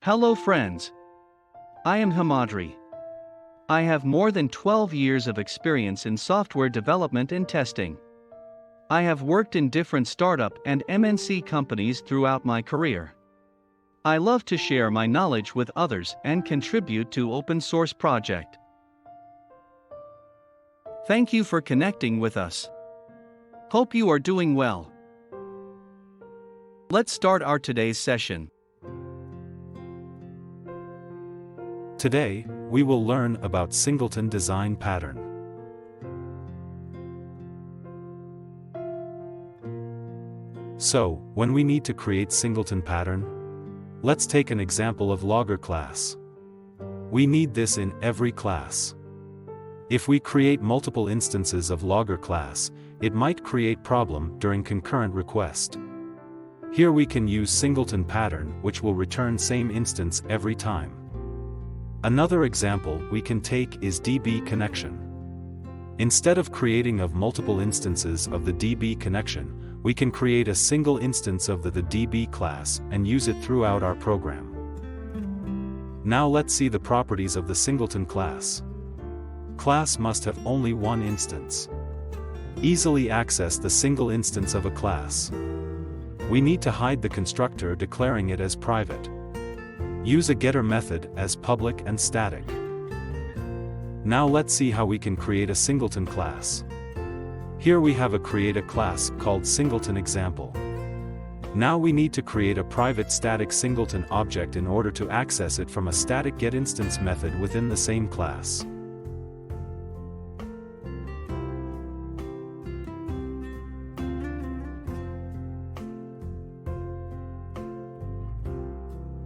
Hello friends. I am Himadri. I have more than 12 years of experience in software development and testing. I have worked in different startup and MNC companies throughout my career. I love to share my knowledge with others and contribute to open source project. Thank you for connecting with us. Hope you are doing well. Let's start our today's session. Today, we will learn about Singleton design pattern. So, when we need to create Singleton pattern, let's take an example of logger class. We need this in every class. If we create multiple instances of logger class, it might create problem during concurrent request. Here we can use Singleton pattern, which will return same instance every time. Another example we can take is DB connection. Instead of creating of multiple instances of the DB connection, we can create a single instance of the DB class and use it throughout our program. Now let's see the properties of the Singleton class. Class must have only one instance. Easily access the single instance of a class. We need to hide the constructor declaring it as private. Use a getter method as public and static. Now let's see how we can create a Singleton class. Here we have a create a class called Singleton example. Now we need to create a private static Singleton object in order to access it from a static getInstance method within the same class.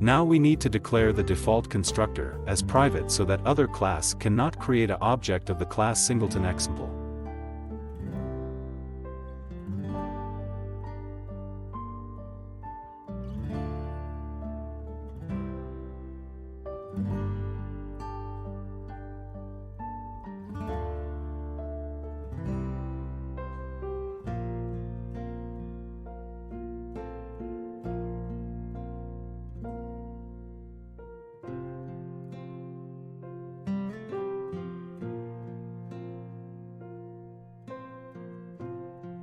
Now we need to declare the default constructor as private so that other class cannot create an object of the class Singleton example.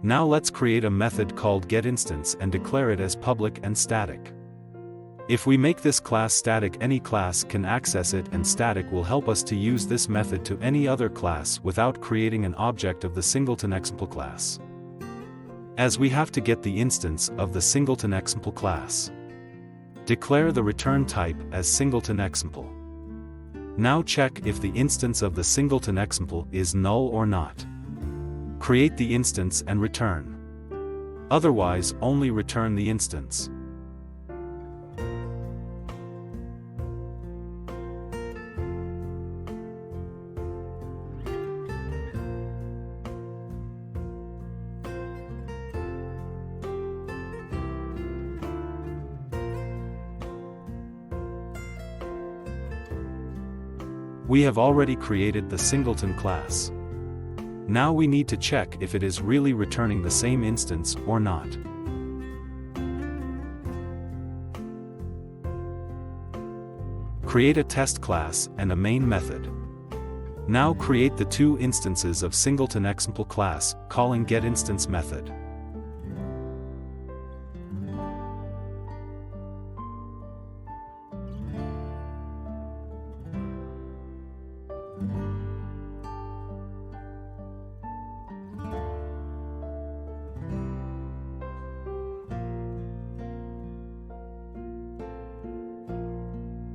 Now let's create a method called getInstance and declare it as public and static. If we make this class static, any class can access it, and static will help us to use this method to any other class without creating an object of the Singleton example class. As we have to get the instance of the Singleton example class. Declare the return type as Singleton example. Now check if the instance of the Singleton example is null or not. Create the instance and return. Otherwise, only return the instance. We have already created the Singleton class. Now we need to check if it is really returning the same instance or not. Create a test class and a main method. Now create the two instances of Singleton example class, calling getInstance method.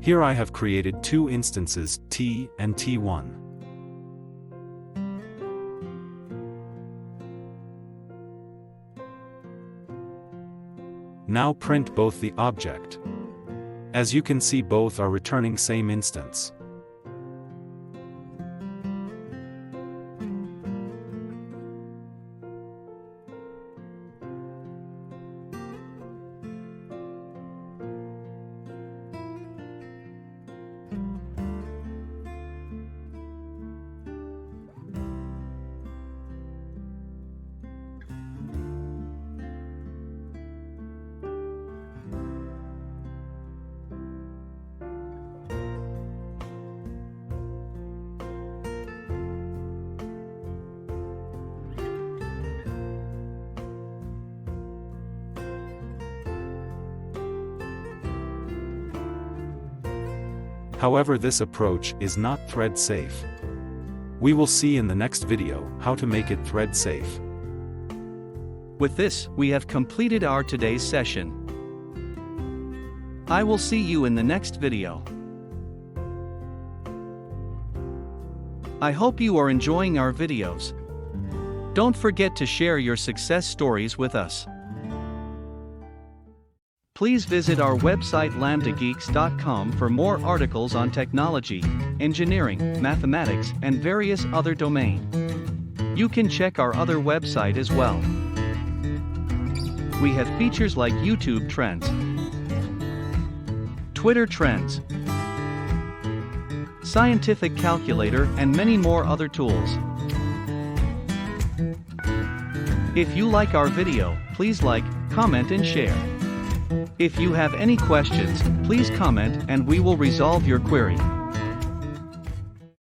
Here I have created two instances, T and T1. Now print both the object. As you can see, both are returning same instance. However, this approach is not thread safe. We will see in the next video how to make it thread safe. With this, we have completed our today's session. I will see you in the next video. I hope you are enjoying our videos. Don't forget to share your success stories with us. Please visit our website lambdageeks.com for more articles on technology, engineering, mathematics, and various other domains. You can check our other website as well. We have features like YouTube Trends, Twitter Trends, Scientific Calculator, and many more other tools. If you like our video, please like, comment and share. If you have any questions, please comment and we will resolve your query.